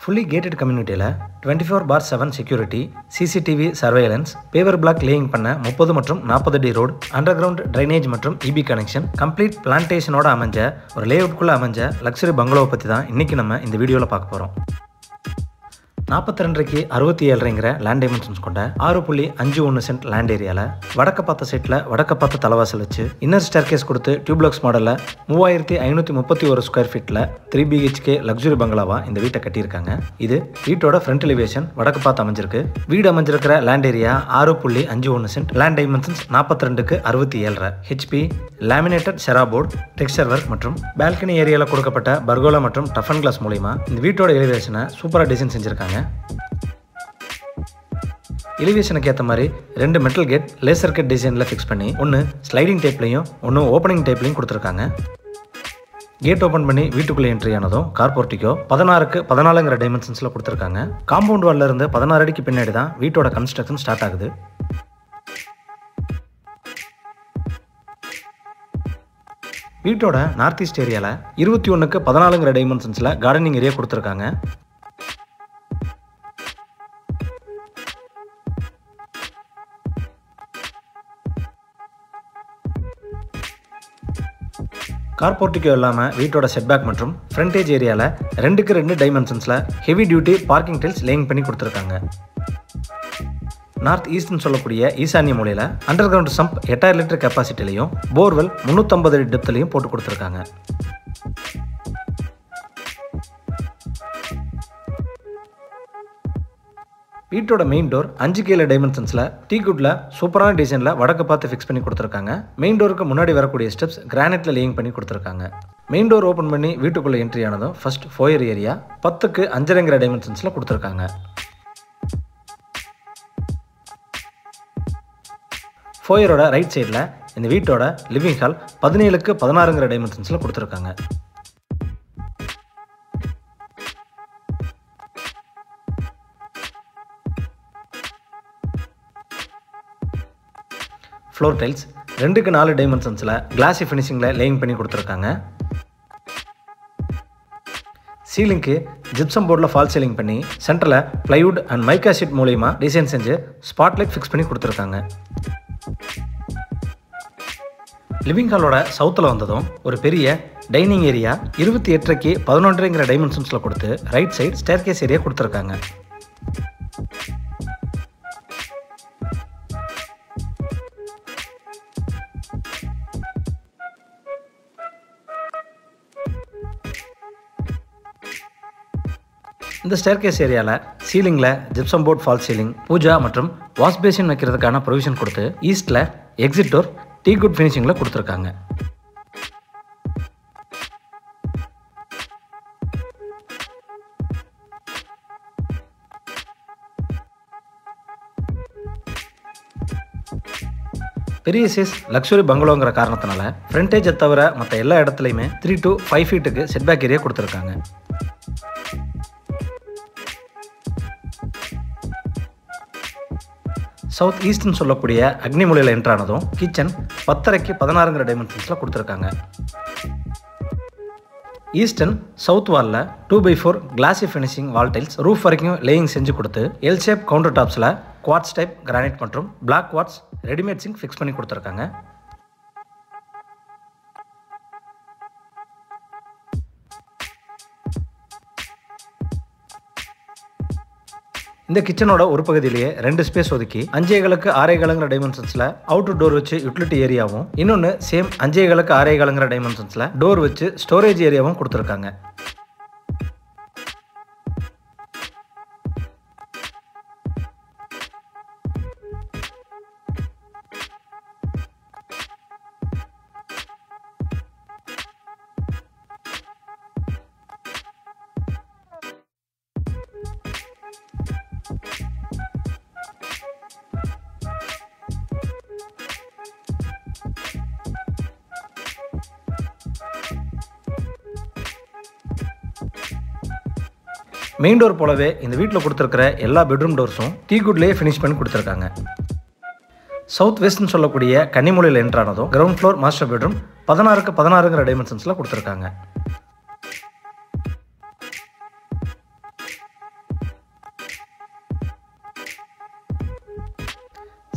Fully gated கம்யூனிட்டியில் 24/7 security, CCTV surveillance, paver block laying பண்ண 30 மற்றும் 40 அடி ரோடு, அண்டர் கிரவுண்ட் ட்ரைனேஜ் மற்றும் இபி கனெக்ஷன், கம்ப்ளீட் பிளான்டேஷனோட அமைஞ்ச ஒரு லேஅவுட்குள்ளே அமைஞ்ச லக்ஸரி பங்களாவை பற்றி தான் இன்றைக்கி நம்ம இந்த வீடியோவில் பார்க்க போகிறோம். 42க்கு 67ங்கிற லேண்ட் டைமென்ஷன்ஸ் கொண்ட 6.51 சென்ட் லேண்ட் ஏரியாவில் வடக்க பார்த்த சைட்டில் வடக்க பார்த்த தலைவாசல் வச்சு இன்னர் ஸ்டேர்கேஸ் கொடுத்து டியூப்ளக்ஸ் மாடலில் 3531 ஸ்கொயர் ஃபீட்டில் 3 BHK லக்ஸுரி பங்களாவாக இந்த வீட்டை கட்டியிருக்காங்க. இது வீட்டோட ஃப்ரண்ட் எலிவேஷன் வடக்கு பார்த்து அமைஞ்சிருக்கு. வீடு அமைஞ்சிருக்கிற land area 6.51 cent, land dimensions 42க்கு 67 HP, laminated cera board, texture work மற்றும் பால்கனி ஏரியாவில் கொடுக்கப்பட்ட பர்கோலா மற்றும் டஃபன் கிளாஸ் மூலிமா இந்த வீட்டோட எலிவேஷனை சூப்பராக டிசைன் செஞ்சிருக்காங்க. எலிவேஷனுக்கு ஏற்ற மாதிரி 2 மெட்டல் கேட் லேசர் கட் டிசைனில் ஃபிக்ஸ் பண்ணி ஒன்று ஸ்லைடிங் டைப்லையும் ஒன்று ஓப்பனிங் டைப்லையும் கொடுத்துருக்காங்க. கேட் ஓப்பன் பண்ணி வீட்டுக்குள்ளே என்ட்ரி ஆனதும் கார் போர்ட்டிகோ 16க்கு 14ங்கிற டைமென்ஷன்ஸில் கொடுத்துருக்காங்க. காம்பவுண்ட் வால்ல இருந்து 16 அடிக்கு பின்னாடி தான் வீட்டோட கன்ஸ்ட்ரக்ஷன் ஸ்டார்ட் ஆகுது. வீட்டோட நார்த் ஈஸ்ட் ஏரியாவில் 21க்கு 14ங்கிற டைமென்ஷன்ஸில் கார்டனிங் ஏரியா கொடுத்துருக்காங்க. கார் போர்ட்டிகோ இல்லாமல் வீட்டோட செட்பேக் மற்றும் ஃப்ரண்டேஜ் ஏரியாவில் 2க்கு 2 டைமென்ஷன்ஸில் heavy duty parking tiles laying பண்ணி கொடுத்துருக்காங்க. நார்த் ஈஸ்ட்னு சொல்லக்கூடிய ஈசானிய மூலையில் அண்டர் கிரவுண்ட் சம்ப் 8000 லிட்டர் கெப்பாசிட்டிலையும் போர்வெல் 350 அடி டெப்த்லையும் போட்டு கொடுத்துருக்காங்க. வீட்டோட மெயின் டோர் 5K டைமென்ஷன்ஸில் டீக்குட்டில் சூப்பரான டிசைனில் வடக்கு பார்த்து ஃபிக்ஸ் பண்ணி கொடுத்துருக்காங்க. மெயின் டோருக்கு முன்னாடி வரக்கூடிய ஸ்டெப்ஸ் கிரானைட்டில் லேயிங் பண்ணி கொடுத்துருக்காங்க. மெயின் டோர் ஓப்பன் பண்ணி வீட்டுக்குள்ளே என்ட்ரி ஆனதும் ஃபர்ஸ்ட் ஃபோயர் ஏரியா 10க்கு 5.5ங்கிற டைமென்ஷன்ஸில் கொடுத்துருக்காங்க. ஃபோயரோட ரைட் சைடில் இந்த வீட்டோட லிவிங் ஹால் 17க்கு 16ங்கிற டைமென்ஷன்ஸில் கொடுத்துருக்காங்க. ஃப்ளோர் டைல்ஸ் 2க்கு 4 டைமென்ஷன்ஸில் கிளாசி ஃபினிஷிங்கில் லேயிங் பண்ணி கொடுத்துருக்காங்க. சீலிங்க்கு ஜிப்சம் போர்டில் ஃபால் சீலிங் பண்ணி சென்டரில் பிளைவுட் அண்ட் மைக்கா ஷீட் மூலிமா டிசைன் செஞ்சு ஸ்பாட்லைட் ஃபிக்ஸ் பண்ணி கொடுத்துருக்காங்க. லிவிங் ஹாலோட சவுத்தில் வந்ததும் ஒரு பெரிய டைனிங் ஏரியா 28க்கு 11ங்கிற டைமென்ஷன்ஸில் கொடுத்து ரைட் சைடு ஸ்டேர்கேஸ் ஏரியா கொடுத்துருக்காங்க. இந்த ஸ்டேர்கேஸ் ஏரியாவில் சீலிங்கில் gypsum board false ceiling, pooja மற்றும் வாஷ் பேசின் வைக்கிறதுக்கான ப்ரொவிஷன் கொடுத்து ஈஸ்ட்டில் எக்ஸிட் டோர் டீ குட் ஃபினிஷிங்கில் கொடுத்துருக்காங்க. பெரிய சைஸ் லக்ஸுரி பங்களோங்கிற காரணத்தினால ஃப்ரண்டேஜை தவிர மற்ற எல்லா இடத்துலையுமே 3 to 5 ஃபீட்டுக்கு செட்பேக் ஏரியா கொடுத்துருக்காங்க. சவுத் ஈஸ்ட்னு சொல்லக்கூடிய அக்னி மூலையில் என்ட்ரானதும் கிச்சன் 10.5க்கு 16ங்கிற டைமென்ஷன்ஸில் கொடுத்துருக்காங்க. ஈஸ்டர்ன் சவுத் வாலில் 2x4 glassy finishing wall tiles roof வரைக்கும் லேயிங் செஞ்சு கொடுத்து எல் ஷேப் கவுண்டர் டாப்ஸில் குவார்ட்ஸ் டைப் கிரானைட் மற்றும் black quartz readymade sink fix பண்ணி கொடுத்துருக்காங்க. இந்த கிச்சனோட ஒரு பகுதியிலேயே 2 ஸ்பேஸ் ஒதுக்கி 5.5க்கு 6.5ங்கிற டைமென்ஷன்ஸில் அவுட்டர் டோர் வச்சு யூட்டிலிட்டி ஏரியாவும், இன்னொன்று சேம் 5.5க்கு 6.5ங்கிற டைமென்ஷன்ஸில் டோர் வச்சு ஸ்டோரேஜ் ஏரியாவும் கொடுத்துருக்காங்க. மெயின் டோர் போலவே இந்த வீட்டில் கொடுத்துருக்கிற எல்லா பெட்ரூம் டோர்ஸும் டீகுட்லேயே ஃபினிஷ் பண்ணி கொடுத்துருக்காங்க. சவுத் வெஸ்ட்னு சொல்லக்கூடிய கன்னிமூலையில் என்ட்ரானதும் கிரவுண்ட் ஃப்ளோர் மாஸ்டர் பெட்ரூம் 16க்கு 16ங்கிற டைமென்ஷன்ஸில் கொடுத்துருக்காங்க.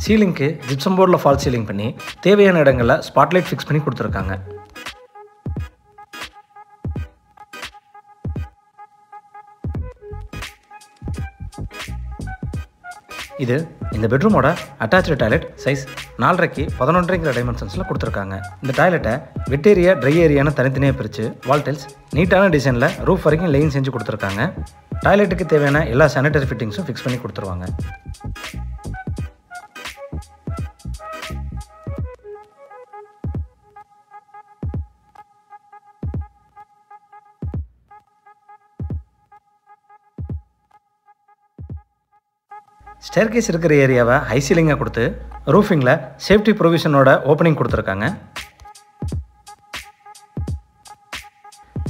சீலிங்க்கு ஜிப்சம் போர்டில் ஃபால் சீலிங் பண்ணி தேவையான இடங்களில் ஸ்பாட்லைட் ஃபிக்ஸ் பண்ணி கொடுத்துருக்காங்க. இது இந்த பெட்ரூமோட அட்டாச்சு டாய்லெட் சைஸ் 4.5 11.5 டைமென்ஷன்ஸில் கொடுத்துருக்காங்க. இந்த டாய்லெட்டை வெட் ஏரியா ட்ரை ஏரியான்னு தனித்தனியாக பிரித்து வால் டைல்ஸ் நீட்டான டிசைனில் ரூஃப் வரைக்கும் லேயிங் செஞ்சு கொடுத்துருக்காங்க. டாய்லெட்டுக்கு தேவையான எல்லா சானிட்டரி ஃபிட்டிங்ஸும் ஃபிக்ஸ் பண்ணி கொடுத்துருவாங்க. ஸ்டேர்கேஸ் இருக்கிற ஏரியாவை ஹை சீலிங்காக கொடுத்து ரூஃபிங்கில் சேஃப்டி ப்ரொவிஷனோட ஓப்பனிங் கொடுத்துருக்காங்க.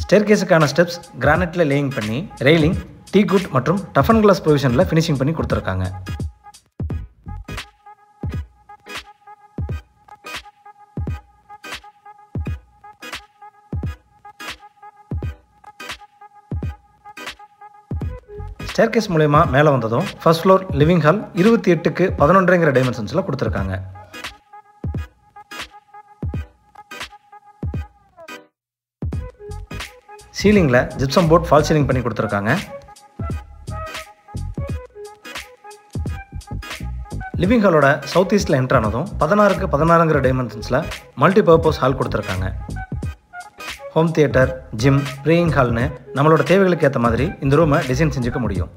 ஸ்டேர்கேஸுக்கான ஸ்டெப்ஸ் கிரானைட்டில் லேயிங் பண்ணி ரெயிலிங் டீகுட் மற்றும் டஃபன் கிளாஸ் ப்ரொவிஷனில் ஃபினிஷிங் பண்ணி கொடுத்துருக்காங்க. ஸ்டேர்கேஸ் மூலமா மேலே வந்ததும் ஃபர்ஸ்ட் ஃப்ளோர் லிவிங் ஹால் 28க்கு 11.5 டைமென்ஷன்ஸில் கொடுத்துருக்காங்க. சீலிங்கில் ஜிப்சம் போர்ட் ஃபால் சீலிங் பண்ணி கொடுத்துருக்காங்க. லிவிங் ஹாலோட சவுத் ஈஸ்டில் என்ட்ரு ஆனதும் 16க்கு 16 டைமென்ஷன்ஸில் மல்டி பர்பஸ் ஹால் கொடுத்துருக்காங்க. ஹோம் தியேட்டர், ஜிம், ப்ரேயிங் ஹால்னு நம்மளோட தேவைகளுக்கு ஏற்ற மாதிரி இந்த ரூமை டிசைன் செஞ்சுக்க முடியும்.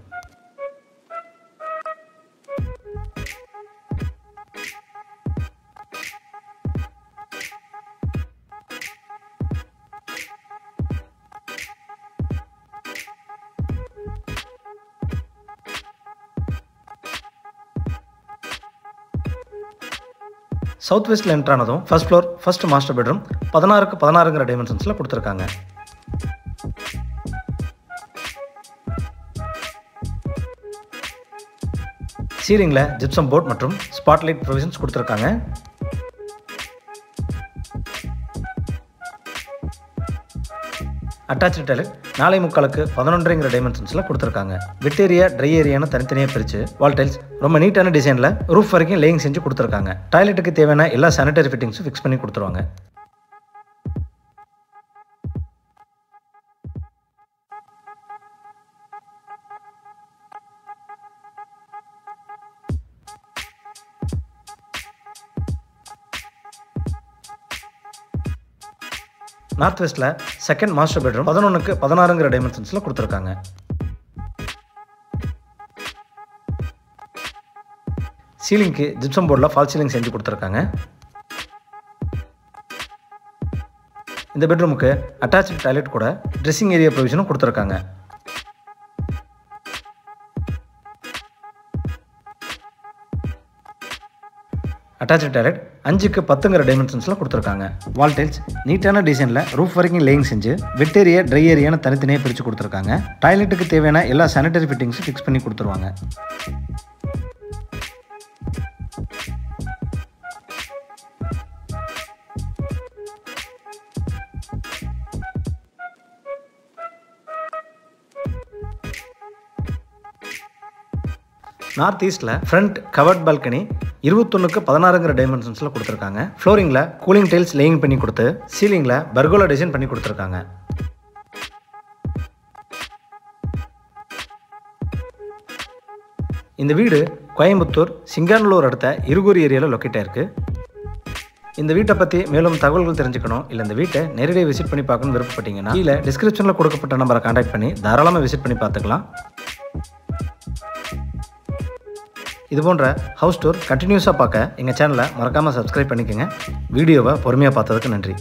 சவுத் வெஸ்ட்டில் என்ட்ரு ஆனதும் first floor first master bedroom 16க்கு 16 டைமென்ஷன்ஸில் கொடுத்துருக்காங்க. சீலிங்கில் ஜிப்சம் போர்ட் மற்றும் ஸ்பாட்லைட் ப்ரொவிஷன்ஸ் கொடுத்துருக்காங்க. அட்டாச்சு டாய்லெட் 4.25க்கு 11.5 டைமென்ஷன்ஸில் கொடுத்துருக்காங்க. வெட் ஏரியா ட்ரை ஏரியான்னு தனித்தனியாக பிரித்து வால் டைல்ஸ் ரொம்ப நீட்டான டிசைனில் ரூஃப் வரைக்கும் லேயிங் செஞ்சு கொடுத்துருக்காங்க. டாய்லெட்டுக்கு தேவையான எல்லா சானிட்டரி ஃபிட்டிங்ஸும் ஃபிக்ஸ் பண்ணி கொடுத்துருவாங்க. நார்த் வெஸ்ட்டில் செகண்ட் மாஸ்டர் பெட்ரூம் 11க்கு 16 டைமென்ஷன்ஸில் கொடுத்துருக்காங்க. சீலிங்க்கு ஜிப்சம் போர்டில் ஃபால் சீலிங் செஞ்சு கொடுத்துருக்காங்க. இந்த பெட்ரூமுக்கு அட்டாச்சு டாய்லெட் கூட ட்ரெஸ்ஸிங் ஏரியா ப்ரொவிஷனும் கொடுத்துருக்காங்க. அட்டாச்சு டாய்லெட் 5க்கு 10 டைமென்ஷன்ஸில் கொடுத்துருக்காங்க. வால் டைல்ஸ் நீட்டான டிசைனில் ரூஃப் வரைக்கும் லேயிங் செஞ்சு வெட் ஏரியா ட்ரை ஏரியான்னு தனித்தனியாக பிரித்து கொடுத்துருக்காங்க. டாய்லெட்டுக்கு தேவையான எல்லா சானிட்டரி ஃபிட்டிங்ஸும் ஃபிக்ஸ் பண்ணி கொடுத்துருவாங்க. நார்த் ஈஸ்ட்டில் ஃப்ரண்ட் கவர்ட் பால்கனி 21க்கு 16 டைமென்ஷன்ஸில் கொடுத்துருக்காங்க. ஃப்ளோரிங்கில் கூலிங் டைல்ஸ் லேயிங் பண்ணி கொடுத்து சீலிங்கில் பர்கோலா டிசைன் பண்ணி கொடுத்துருக்காங்க. இந்த வீடு கோயம்புத்தூர் சிங்காநல்லூர் அடுத்த இருகூர் ஏரியாவில் லொக்கேட் ஆயிருக்கு. இந்த வீட்டை பற்றி மேலும் தகவல்கள் தெரிஞ்சுக்கணும் இல்லை இந்த வீட்டை நேரடியாக விசிட் பண்ணி பார்க்கணும்னு விருப்பப்பட்டீங்கன்னா கீழே டிஸ்கிரிப்ஷனில் கொடுக்கப்பட்ட நம்பரை கான்டாக்ட் பண்ணி தாராளமாக விசிட் பண்ணி பார்த்துக்கலாம். இது போன்ற ஹவுஸ் டூர் கண்டினியூஸாக பார்க்க எங்கள் சேனலை மறக்காமல் சப்ஸ்கிரைப் பண்ணிக்கோங்க. வீடியோவை பொறுமையாக பார்த்ததுக்கு நன்றி.